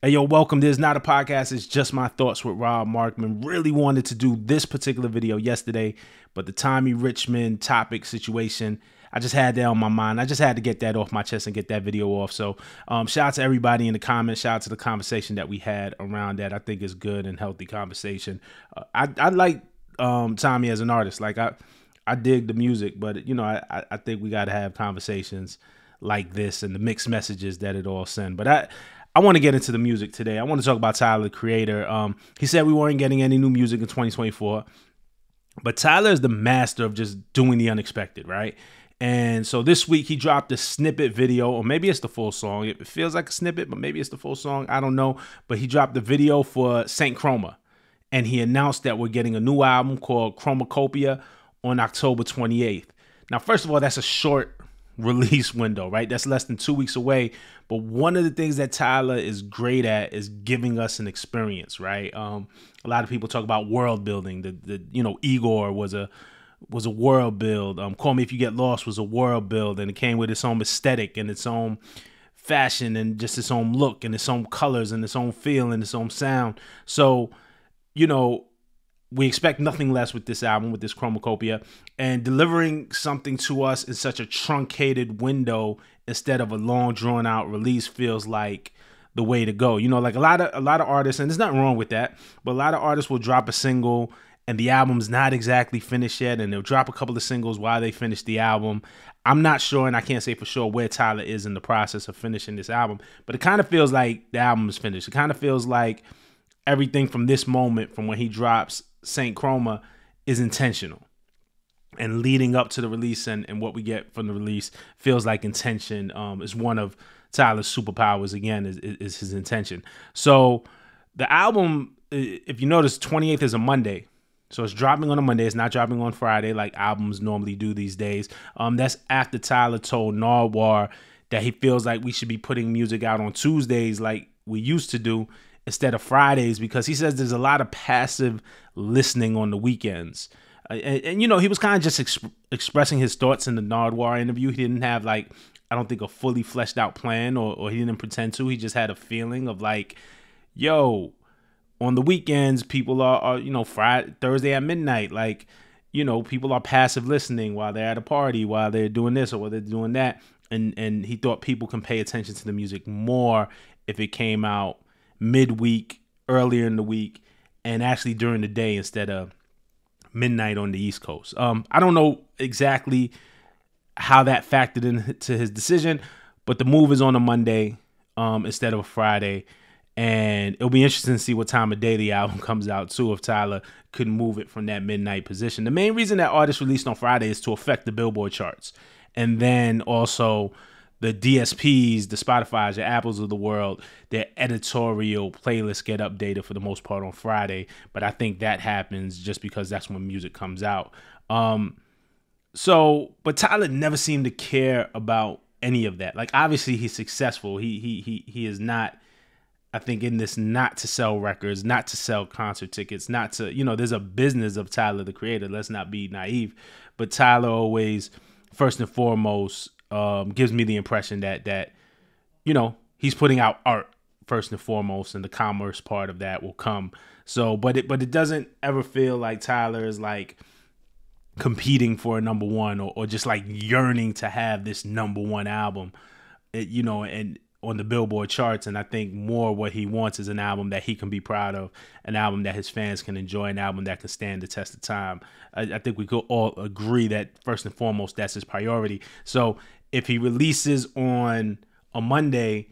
Hey, yo, welcome. This is not a podcast. It's just my thoughts with Rob Markman. Really wanted to do this particular video yesterday, but the Tommy Richmond topic situation, I just had that on my mind. I just had to get that off my chest and get that video off. So shout out to everybody in the comments. Shout out to the conversation that we had around that. I think it's good and healthy conversation. I like Tommy as an artist. Like I dig the music, but, you know, I think we got to have conversations like this and the mixed messages that it all send. But I want to get into the music today. I want to talk about Tyler, the creator. He said we weren't getting any new music in 2024, but Tyler is the master of just doing the unexpected, right? And so this week he dropped a snippet video, or maybe it's the full song. It feels like a snippet, but maybe it's the full song. I don't know. But he dropped the video for Saint Chroma, and he announced that we're getting a new album called Chromakopia on October 28th. Now, first of all, that's a short release window, right? That's less than 2 weeks away. But one of the things that Tyler is great at is giving us an experience, right? A lot of people talk about world building. Igor was a world build. Call Me If You Get Lost was a world build, and it came with its own aesthetic and its own fashion and just its own look and its own colors and its own feel and its own sound. So, you know, we expect nothing less with this album, with this Chromakopia, and delivering something to us in such a truncated window instead of a long drawn out release feels like the way to go. You know, like a lot of artists, and there's nothing wrong with that, but a lot of artists will drop a single and the album's not exactly finished yet, and they'll drop a couple of singles while they finish the album. I'm not sure, and I can't say for sure where Tyler is in the process of finishing this album, but it kind of feels like the album is finished. It kind of feels like everything from this moment, from when he drops Saint Chroma, is intentional, and leading up to the release and what we get from the release feels like intention is one of Tyler's superpowers. Again, is his intention. So the album, if you notice, 28th is a Monday, so it's dropping on a Monday. It's not dropping on Friday like albums normally do these days. That's after Tyler told Nardwuar that he feels like we should be putting music out on Tuesdays like we used to do instead of Fridays, because he says there's a lot of passive listening on the weekends. And you know, he was kind of just expressing his thoughts in the Nardwuar interview. He didn't have, like, I don't think, a fully fleshed out plan, or he didn't pretend to. He just had a feeling of like, yo, on the weekends, people are you know, Thursday at midnight, like, you know, people are passive listening while they're at a party, while they're doing this or while they're doing that. And he thought people can pay attention to the music more if it came out midweek, earlier in the week, and actually during the day instead of midnight on the East Coast. I don't know exactly how that factored into his decision, but the move is on a Monday instead of a Friday, and it'll be interesting to see what time of day the album comes out too, if Tyler could move it from that midnight position. The main reason that artists released on Friday is to affect the Billboard charts, and then also the DSPs, the Spotifys, the Apples of the world, their editorial playlists get updated for the most part on Friday. But I think that happens just because that's when music comes out. But Tyler never seemed to care about any of that. Like, obviously he's successful. He is not, I think, in this not to sell records, not to sell concert tickets, not to, you know, there's a business of Tyler, the creator. Let's not be naive. But Tyler always, first and foremost, gives me the impression that you know, he's putting out art first and foremost, and the commerce part of that will come. So, but it doesn't ever feel like Tyler is like competing for a number one, or just like yearning to have this number one album, you know, and on the Billboard charts. And I think more what he wants is an album that he can be proud of, an album that his fans can enjoy, an album that can stand the test of time. I think we could all agree that first and foremost, that's his priority. So if he releases on a Monday,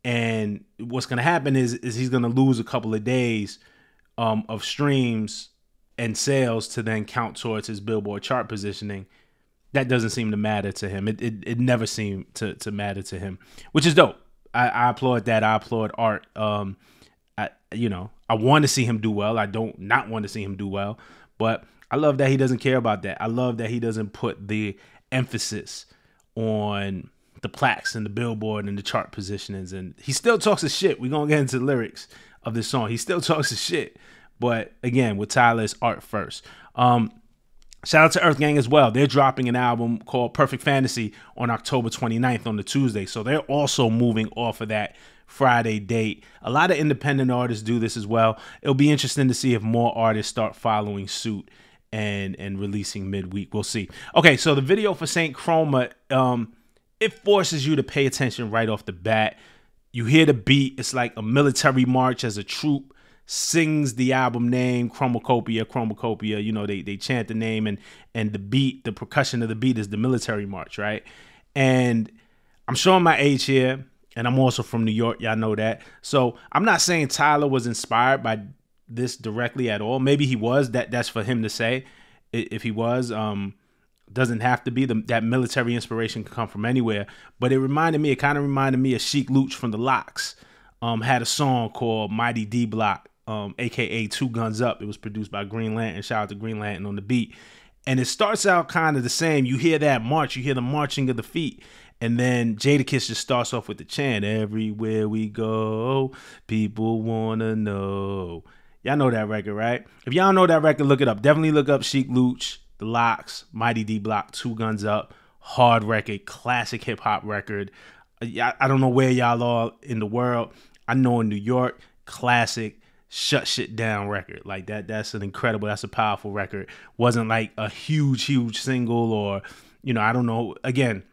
and what's going to happen is he's going to lose a couple of days of streams and sales to then count towards his Billboard chart positioning. That doesn't seem to matter to him. It never seemed to matter to him, which is dope. I applaud that. I applaud art. I want to see him do well. I don't not want to see him do well, but I love that he doesn't care about that. I love that he doesn't put the emphasis on the plaques and the Billboard and the chart positionings. And he still talks his shit. We're going to get into the lyrics of this song. He still talks his shit. But again, with Tyler, it's art first. Shout out to Earth Gang as well. They're dropping an album called Perfect Fantasy on October 29th on the Tuesday. So they're also moving off of that Friday date. A lot of independent artists do this as well. It'll be interesting to see if more artists start following suit and releasing midweek. We'll see. Okay, so the video for Saint Chroma, it forces you to pay attention right off the bat. You hear the beat. It's like a military march as a troop sings the album name, Chromakopia, Chromakopia. You know, they chant the name, and the beat, the percussion of the beat is the military march, right? And I'm showing my age here, and I'm also from New York. Y'all know that. So I'm not saying Tyler was inspired by this directly at all. Maybe he was. That's for him to say. If he was, doesn't have to be. That military inspiration can come from anywhere. But it kind of reminded me of Sheik Luch from the Lox. Had a song called Mighty D Block, aka Two Guns Up. It was produced by Green Lantern. Shout out to Green Lantern on the beat. And it starts out kind of the same. You hear that march, you hear the marching of the feet. And then Jadakiss just starts off with the chant, everywhere we go, people wanna know. Y'all know that record, right? If y'all know that record, look it up. Definitely look up Sheik Luch, The Lox, Mighty D Block, Two Guns Up. Hard record, classic hip hop record. I don't know where y'all are in the world. I know in New York, classic shut shit down record. Like that's an incredible, that's a powerful record. Wasn't like a huge single, or, you know, I don't know. Again,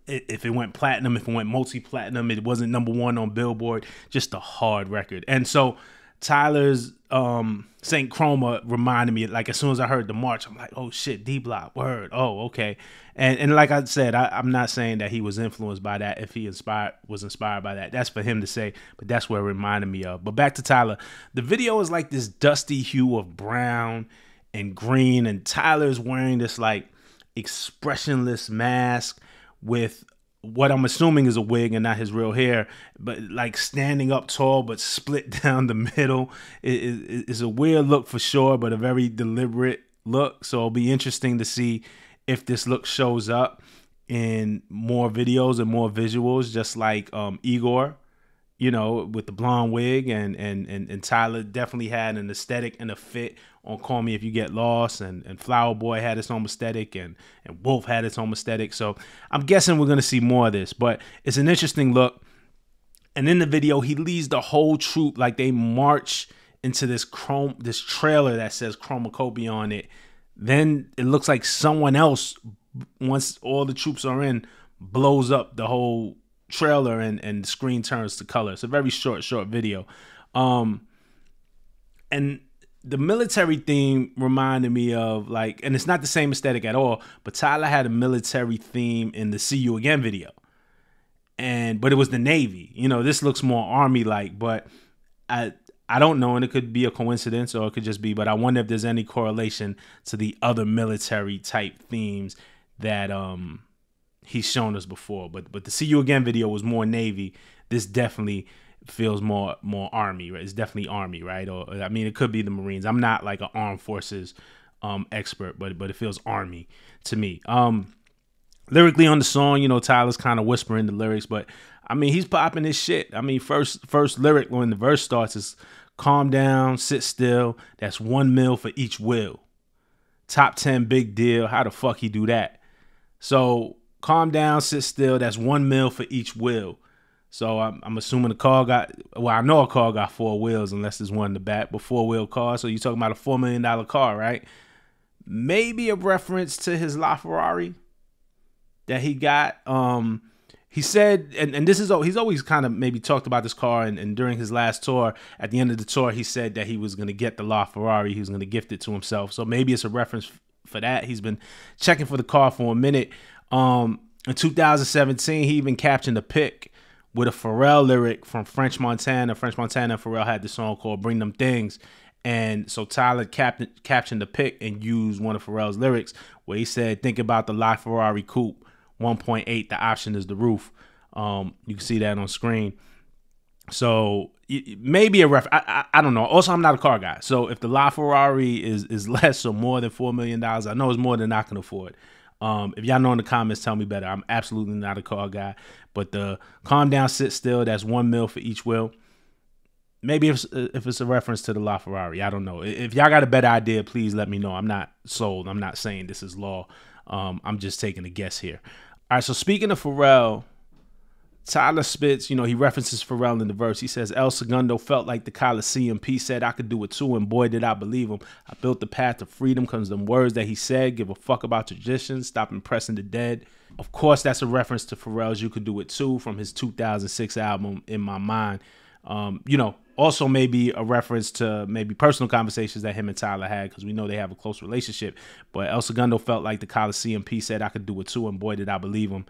if it went platinum, if it went multi-platinum, it wasn't #1 on Billboard. Just a hard record. And so Tyler's Saint Chroma reminded me, like, as soon as I heard the march, I'm like, oh shit, D Block, word, oh okay. And like I said, I'm not saying that he was influenced by that. If he was inspired by that, that's for him to say, but that's what it reminded me of. But back to Tyler, the video is like this dusty hue of brown and green, and Tyler's wearing this like expressionless mask with what I'm assuming is a wig and not his real hair, but like standing up tall but split down the middle. It's a weird look for sure, but a very deliberate look. So it'll be interesting to see if this look shows up in more videos and more visuals, just like Igor, you know, with the blonde wig, and Tyler definitely had an aesthetic and a fit on Call Me If You Get Lost, and Flower Boy had its own aesthetic, and Wolf had its own aesthetic. So I'm guessing we're going to see more of this, but it's an interesting look. And in the video, he leads the whole troop, like they march into this trailer that says Chromakopia on it. Then it looks like someone else, once all the troops are in, blows up the whole trailer, and the screen turns to color. It's a very short video. And the military theme reminded me of, like, and it's not the same aesthetic at all, but Tyler had a military theme in the See You Again video. But it was the Navy. You know, this looks more Army-like, but I don't know, and it could be a coincidence, or it could just be, but I wonder if there's any correlation to the other military type themes that he's shown us before. But the See You Again video was more Navy. This definitely feels more Army, right? It's definitely Army, right? Or I mean, it could be the Marines. I'm not like an armed forces expert, but it feels Army to me. Lyrically on the song, you know, Tyler's kind of whispering the lyrics, but I mean, he's popping his shit. I mean, first lyric when the verse starts is calm down, sit still. That's 1 mil for each will. Top 10 big deal. How the fuck he do that? So calm down, sit still. That's 1 mil for each will. So I'm assuming the car got, well, I know a car got 4 wheels unless there's one in the back, but 4-wheel car. So you're talking about a $4 million car, right? Maybe a reference to his LaFerrari that he got. He said, and this is, he's always kind of maybe talked about this car, and during his last tour, at the end of the tour, he said that he was going to get the LaFerrari. He was going to gift it to himself. So maybe it's a reference for that. He's been checking for the car for a minute. In 2017, he even captioned a pic with a Pharrell lyric from French Montana. French Montana and Pharrell had this song called Bring Them Things. And so Tyler captioned the pic and used one of Pharrell's lyrics where he said, think about the LaFerrari coupe. 1.8, the option is the roof. You can see that on screen. So maybe a I don't know. Also, I'm not a car guy. So if the LaFerrari is less or more than $4 million, I know it's more than I can afford. If y'all know in the comments, tell me better. I'm absolutely not a car guy. But the calm down, sit still, that's 1 mil for each will. Maybe if it's a reference to the LaFerrari, I don't know. If y'all got a better idea, please let me know. I'm not sold. I'm not saying this is law. I'm just taking a guess here. All right, so speaking of Pharrell, Tyler spits, he references Pharrell in the verse. He says, El Segundo felt like the Coliseum. P said I could do it too, and boy, did I believe him. I built the path to freedom because them words that he said, give a fuck about traditions, stop impressing the dead. Of course, that's a reference to Pharrell's You Could Do It Too from his 2006 album, In My Mind. Also maybe a reference to maybe personal conversations that him and Tyler had, because we know they have a close relationship. But El Segundo felt like the Coliseum. P said I could do it too, and boy, did I believe him.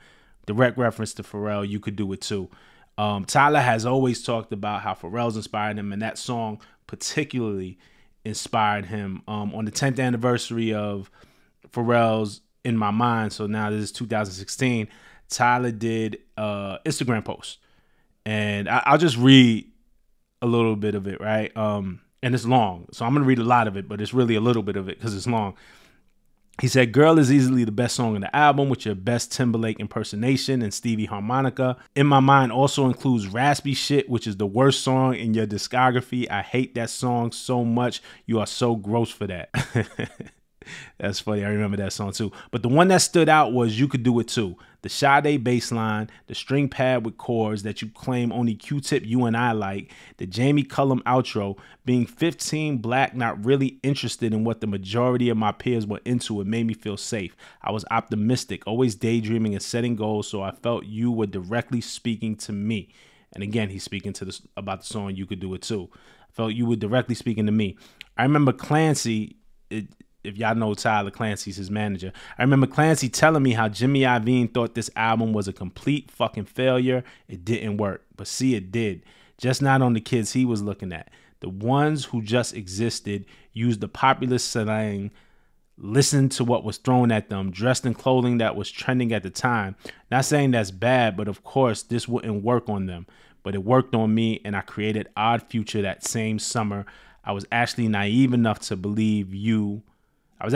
Direct reference to Pharrell, You Could Do It Too. Tyler has always talked about how Pharrell's inspired him, and that song particularly inspired him. On the 10th anniversary of Pharrell's In My Mind, so now this is 2016, Tyler did an Instagram post. And I'll just read a little bit of it, right? And it's long, so I'm going to read a lot of it, but it's really a little bit of it because it's long. He said, Girl is easily the best song in the album with your best Timberlake impersonation and Stevie harmonica. In My Mind also includes Raspy Shit, which is the worst song in your discography. I hate that song so much. You are so gross for that. That's funny. I remember that song too. But the one that stood out was You Could Do It Too. The Sade bass line, the string pad with chords that you claim only Q-Tip, you and I like, the Jamie Cullum outro, being 15, black, not really interested in what the majority of my peers were into, it made me feel safe. I was optimistic, always daydreaming and setting goals, so I felt you were directly speaking to me. And again, he's speaking to this about the song You Could Do It Too. I felt you were directly speaking to me. I remember Clancy, if y'all know Tyler, Clancy's his manager. I remember Clancy telling me how Jimmy Iovine thought this album was a complete fucking failure. It didn't work. But see, it did. Just not on the kids he was looking at. The ones who just existed, used the popular slang, listened to what was thrown at them, dressed in clothing that was trending at the time. Not saying that's bad, but of course this wouldn't work on them. But it worked on me, and I created Odd Future that same summer. I was actually naive enough to believe you, and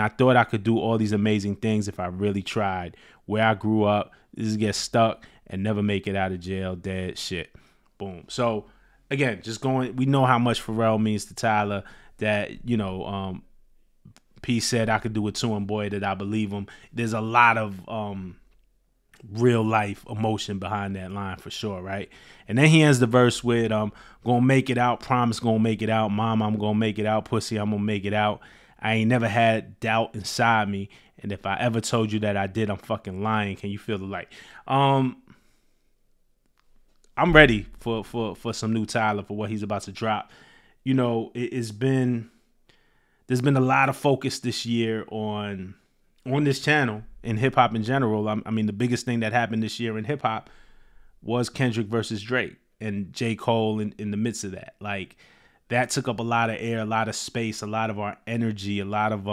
I thought I could do all these amazing things if I really tried. Where I grew up, this is get stuck and never make it out of jail, dead shit. Boom. So again, just going, we know how much Pharrell means to Tyler, that, P said I could do it too, and boy, did I believe him. There's a lot of real life emotion behind that line for sure, right? And then he ends the verse with gonna make it out, promise gonna make it out, mom, I'm gonna make it out, pussy, I'm gonna make it out. I ain't never had doubt inside me, and if I ever told you that I did, I'm fucking lying. Can you feel the light? I'm ready for some new Tyler, for what he's about to drop. There's been a lot of focus this year on this channel in hip hop in general. I mean, the biggest thing that happened this year in hip hop was Kendrick versus Drake and J. Cole in the midst of that. Like, that took up a lot of air, a lot of space, a lot of our energy, a lot of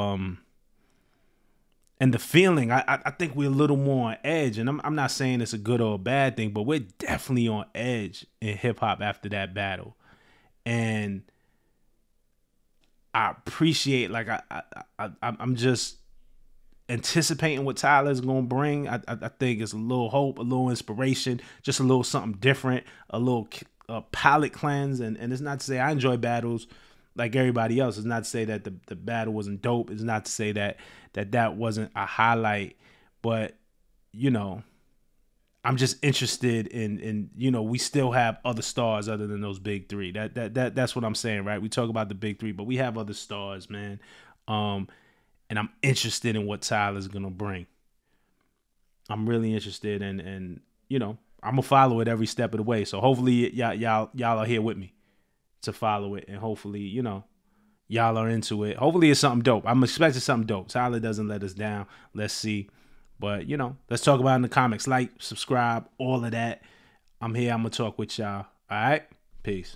and the feeling. I think we're a little more on edge, and I'm not saying it's a good or a bad thing, but we're definitely on edge in hip hop after that battle. And I appreciate, like, I'm just anticipating what Tyler's gonna bring. I think it's a little hope, a little inspiration, just a little something different, a little palate cleanse. And it's not to say I enjoy battles like everybody else. It's not to say that the battle wasn't dope. It's not to say that wasn't a highlight. But I'm just interested in we still have other stars other than those big three. That's what I'm saying, right? We talk about the big three, but we have other stars, man. And I'm interested in what Tyler's gonna bring. I'm really interested, and I'm gonna follow it every step of the way. So hopefully y'all are here with me to follow it, and hopefully y'all are into it. Hopefully it's something dope. I'm expecting something dope. Tyler doesn't let us down. Let's see. But let's talk about it in the comments. Like, subscribe, all of that. I'm here. I'm gonna talk with y'all. All right, peace.